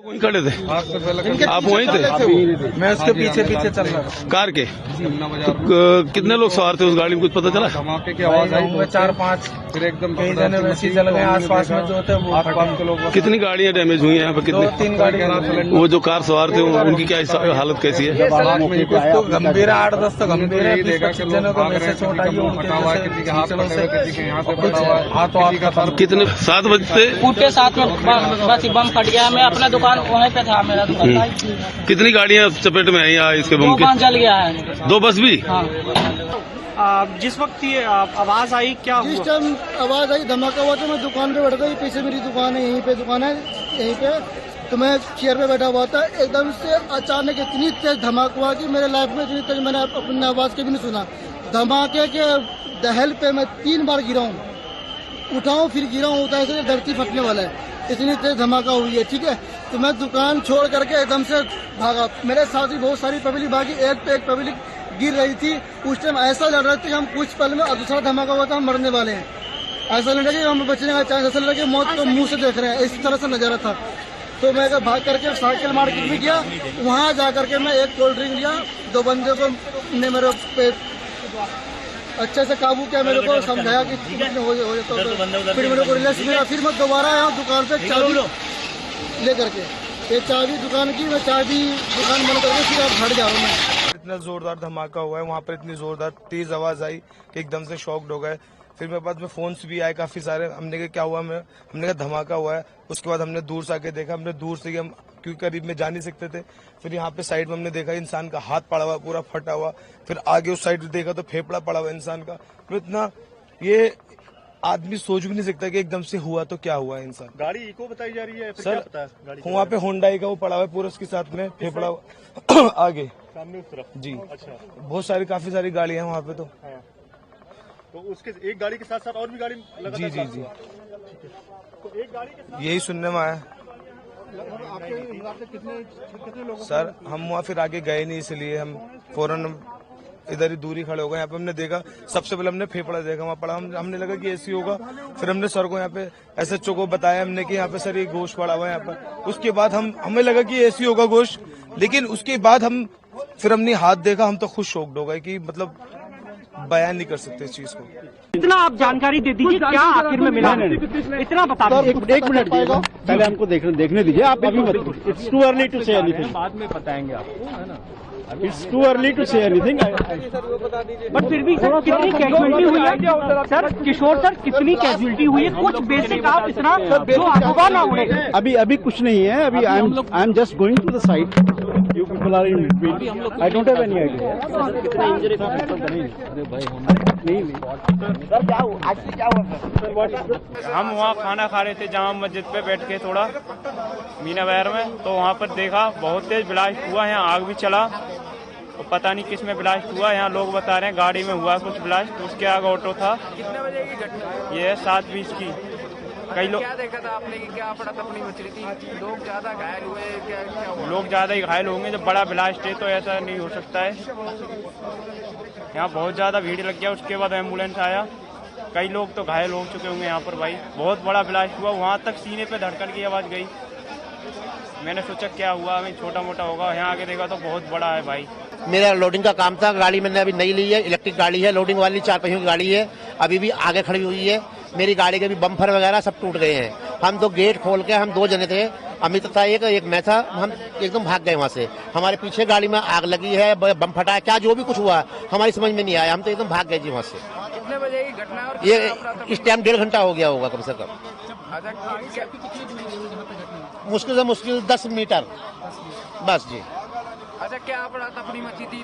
वहीं खड़े थे आपसे पहले आप वहीं थे? मैं उसके पीछे पीछे चल रहा था। कार के कितने लोग सवार थे उस गाड़ी में, कुछ पता चला? धमाके की आवाज आई, 4-5, फिर एकदम कई जने वैसे जल गए। आसपास में जो थे वो आसपास के लोग। कितनी गाड़ियां डैमेज हुई हैं यहाँ पे? कितनी? 2-3 गाड़ी। वो जो कार सवार थे उनकी क्या हालत कैसी है? कुछ तो गंभीर है, 8-10 तो गंभीर है। 20-25 जनों को वैसे चोट आई है उनके हाथ। कितने 7 बजते उठे 7 में बस बम फट गया। मैं अपना दुकान वहीं पे था, मेरा दुकान। कितनी गाड़ियां चपेट में आई यहाँ इसके बम 2 के? बस जल गया है। 2 बस भी? हाँ। जिस वक्त ये आवाज आई, क्या हुआ? जिस टाइम आवाज आई, धमाका हुआ, तो मैं दुकान पे बैठ गई। पीछे मेरी दुकान है, यहीं पे दुकान है, यहीं पे। तो मैं चेयर पे बैठा हुआ था। एकदम से अचानक इतनी तेज धमाका हुआ कि मेरे लाइफ में इतनी तेज मैंने अपनी आवाज के भी नहीं सुना। धमाके के दहल पे मैं 3 बार गिरा हूँ, उठाऊं फिर गिरा हूँ, ऐसे धरती फटने वाला है। इतनी तेज धमाका हुई है, ठीक है। तो मैं दुकान छोड़ करके एकदम से भागा। मेरे साथ ही बहुत सारी पब्लिक भागी, एक पे एक पब्लिक गिर रही थी। उस टाइम ऐसा लग रहा था कि हम कुछ पल में, दूसरा धमाका हुआ था, हम मरने वाले हैं। ऐसा लग रहा कि हम बचने का चांस, ऐसा लग रहा कि मौत को मुंह से देख रहे हैं, इस तरह से नजारा था। तो मैं भाग करके साइकिल मार्केट में गया। वहां जा करके मैं एक कोल्ड ड्रिंक लिया। 2 बंदे को ने मेरे पे अच्छे से काबू किया, मेरे को समझाया कि हो जाता है। फिर मेरे को रिलैक्स मिला। फिर मैं दोबारा आया दुकान पे चाबी लेकर के। ये चाबी दुकान की, मैं चाबी दुकान बंद करके फिर आप घर जा रहा हूँ मैं। इतना जोरदार धमाका हुआ है वहाँ पर, इतनी जोरदार तेज आवाज आई कि एकदम से शॉक्ड हो गए। फिर मेरे पास में फोन्स भी आए काफी सारे। हमने कहा क्या हुआ, हमने कहा धमाका हुआ है। उसके बाद हमने दूर से आके देखा। हमने दूर से, हम क्योंकि करीब में जा नहीं सकते थे। फिर यहाँ पे साइड में हमने देखा इंसान का हाथ पड़ा हुआ, पूरा फटा हुआ। फिर आगे उस साइड देखा तो फेफड़ा पड़ा हुआ इंसान का। तो इतना ये आदमी सोच भी नहीं सकता कि एकदम से हुआ तो क्या हुआ इंसान। गाड़ी इको बताई जा रही है सर, वहाँ पे होंडाई का वो पड़ा हुआ है पूरा, उसके साथ में फेफड़ा आगे सामने उस तरफ जी। अच्छा, बहुत सारी काफी सारी गाड़ियां हैं वहाँ पे। तो उसके एक गाड़ी के साथ साथ और भी गाड़ी जी जी जी, तो एक गाड़ी के साथ यही सुनने में आया। कितने लोग? सर हम वहाँ फिर आगे गए नहीं, इसलिए हम फौरन इधर ही दूरी खड़े हो गए। यहाँ पे हमने देखा, सबसे पहले हमने फेफड़ा देखा, वहाँ पड़ा। हमने लगा कि ऐसी होगा। फिर हमने सर को यहाँ पे SHO को बताया हमने कि यहाँ पे सर ये गोश्त पड़ा हुआ है यहाँ पर। उसके बाद हमें लगा कि ऐसी होगा गोश्त, लेकिन उसके बाद फिर हमने हाथ देखा। हम तो खुद शॉक्ड हो गए कि मतलब बयान नहीं कर सकते इस चीज को। इतना आप जानकारी दे दीजिए, क्या आखिर में मिला? इतना बता दीजिए। एक मिनट पहले हमको देखने दीजिए। आप अभी मत, it's too early to say anything, बाद में बताएंगे आपको, है ना। It's too early to say anything. But फिर भी सर कितनी कैजुअलिटी हुई है? सर किशोर सर, कितनी कैजुअलिटी हुई है? कुछ बेसिक आप इतना जो अफवाह ना उड़े। अभी कुछ नहीं है। अभी I am just going to the site. You people are in between. I don't have any idea. कितना इंजरी था? अरे भाई नहीं सर, क्या हुआ? एक्चुअली क्या हुआ? हम वहाँ खाना खा रहे थे जामा मस्जिद पे बैठ के थोड़ा मीना बाजार में। तो वहाँ पर देखा बहुत तेज ब्लास्ट हुआ, यहाँ आग भी चला। तो पता नहीं किस में ब्लास्ट हुआ। यहाँ लोग बता रहे हैं गाड़ी में हुआ कुछ ब्लास्ट। उसके आगे ऑटो था। कितने बजे की घटना? ये है 7:20 की। कई लोग, क्या देखा था आपने कि क्या पड़ा तपनी मच रही थी? लोग ज्यादा घायल हुए? क्या हुआ? लोग ज्यादा ही घायल होंगे। जब बड़ा ब्लास्ट है तो ऐसा नहीं हो सकता है। यहाँ बहुत ज्यादा भीड़ लग गया। उसके बाद एम्बुलेंस आया। कई लोग तो घायल हो चुके होंगे यहाँ पर। भाई बहुत बड़ा ब्लास्ट हुआ, वहाँ तक सीने पे धड़कन की आवाज गई। मैंने सोचा क्या हुआ, अभी छोटा मोटा होगा। यहाँ आके देखा तो बहुत बड़ा है भाई। मेरा लोडिंग का काम था। गाड़ी मैंने अभी नई ली है, इलेक्ट्रिक गाड़ी है, लोडिंग वाली 4 पहियों की गाड़ी है। अभी भी आगे खड़ी हुई है। मेरी गाड़ी के भी बम्फर वगैरह सब टूट गए हैं। हम तो गेट खोल के, हम 2 जने थे, अमित था एक मैं था। हम एकदम भाग गए वहाँ से। हमारे पीछे गाड़ी में आग लगी है, बम फटा है, क्या जो भी कुछ हुआ हमारी समझ में नहीं आया। हम तो एकदम भाग गए जी वहाँ से। कितने बजे की घटना? और ये इस टाइम 1.5 घंटा हो गया होगा कम से कम। मुश्किल से मुश्किल 10 मीटर बस जी। अच्छा, क्या पड़ा तपनी मची थी?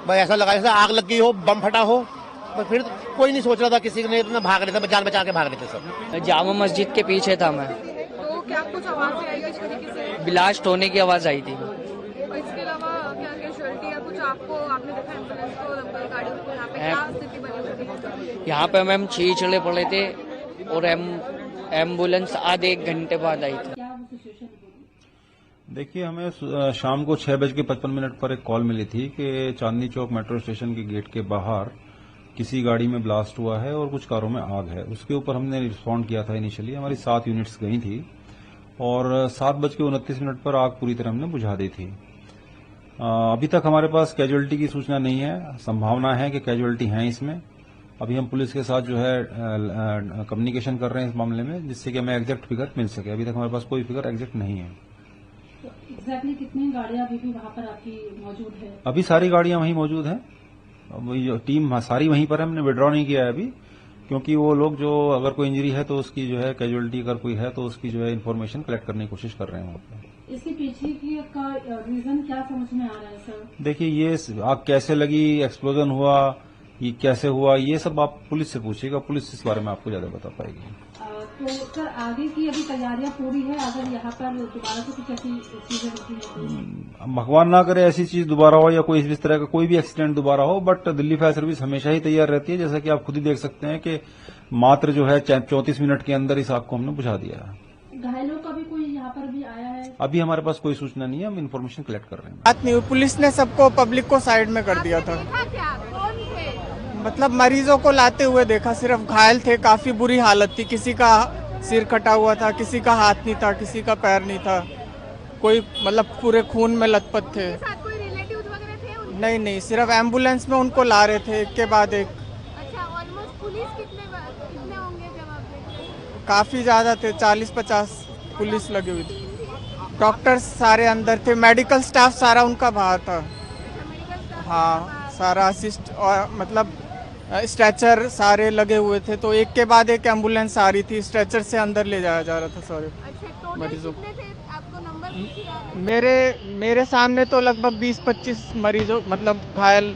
भाई ऐसा लगा जैसे आग लग गई हो, बम फटा हो। पर फिर कोई नहीं सोच रहा था, किसी ने इतना भाग रहे थे, जान बचा के भाग रहे थे सब। जामा मस्जिद के पीछे था मैं। तो क्या कुछ आवाज आई किस तरीके से? ब्लास्ट होने की आवाज आई थी। और इसके अलावा क्या कैजुअलिटी या कुछ आपने देखा एम्बुलेंस को, दमकल गाड़ियों को? यहाँ पे क्या स्थिति बनी हुई थी? यहाँ पे मैम छीछड़े पड़े थे और एम्बुलेंस आधे 1 घंटे बाद आई थी। देखिए, हमें शाम को 6:55 पर एक कॉल मिली थी कि चांदनी चौक मेट्रो स्टेशन के गेट के बाहर किसी गाड़ी में ब्लास्ट हुआ है और कुछ कारों में आग है। उसके ऊपर हमने रिस्पॉन्ड किया था। इनिशियली हमारी 7 यूनिट्स गई थी और 7:29 पर आग पूरी तरह हमने बुझा दी थी। अभी तक हमारे पास कैजुअलिटी की सूचना नहीं है, संभावना है कि कैजुअलिटी हैं इसमें। अभी हम पुलिस के साथ जो है कम्युनिकेशन कर रहे हैं इस मामले में, जिससे कि हमें एग्जैक्ट फिगर मिल सके। अभी तक हमारे पास कोई फिगर एग्जैक्ट नहीं है। तो एग्जैक्टली कितनी गाड़ियां अभी भी वहां पर आपकी मौजूद है? अभी सारी गाड़ियां वहीं मौजूद हैं। टीम सारी वहीं पर है, हमने विड्रॉ नहीं किया है अभी, क्योंकि वो लोग जो अगर कोई इंजरी है तो उसकी जो है कैजुअलिटी अगर कोई है तो उसकी जो है इन्फॉर्मेशन कलेक्ट करने की कोशिश कर रहे हैं। इसके पीछे की का रीजन क्या समझ में आ रहा है सर? देखिए, ये आग कैसे लगी, एक्सप्लोजन हुआ, ये कैसे हुआ, ये सब आप पुलिस से पूछिएगा, पुलिस इस बारे में आपको ज्यादा बता पाएगी। तो सर आगे की अभी तैयारियां पूरी है, अगर यहाँ पर दोबारा से कुछ ऐसी चीजें होती है? भगवान ना करे ऐसी चीज दोबारा हो या कोई इस तरह का कोई भी एक्सीडेंट दोबारा हो, बट दिल्ली फायर सर्विस हमेशा ही तैयार रहती है। जैसा कि आप खुद ही देख सकते हैं कि मात्र जो है 34 मिनट के अंदर इस आग को हमने बुझा दिया है। घायलों का भी कोई यहाँ पर भी आया है? अभी हमारे पास कोई सूचना नहीं है, हम इन्फॉर्मेशन कलेक्ट कर रहे हैं। बात नहीं हुई, पुलिस ने सबको पब्लिक को साइड में कर दिया था। मतलब मरीजों को लाते हुए देखा, सिर्फ घायल थे, काफी बुरी हालत थी, किसी का सिर कटा हुआ था, किसी का हाथ नहीं था, किसी का पैर नहीं था, कोई मतलब पूरे खून में लथपथ थे। कोई रिलेटिव्स वगैरह थे? नहीं, सिर्फ एम्बुलेंस में उनको ला रहे थे एक के बाद एक। अच्छा, ऑलमोस्ट पुलिस कितने होंगे जब आप देख? काफी ज्यादा थे, 40-50 पुलिस लगी हुई थी। डॉक्टर्स सारे अंदर थे, मेडिकल स्टाफ सारा उनका बाहर था। हाँ, सारा असिस्ट और मतलब स्ट्रेचर सारे लगे हुए थे, तो एक के बाद एक एम्बुलेंस आ रही थी, स्ट्रेचर से अंदर ले जाया जा रहा था सारे मरीजों को। आपको नंबर मेरे सामने तो लगभग 20-25 मरीजों मतलब घायल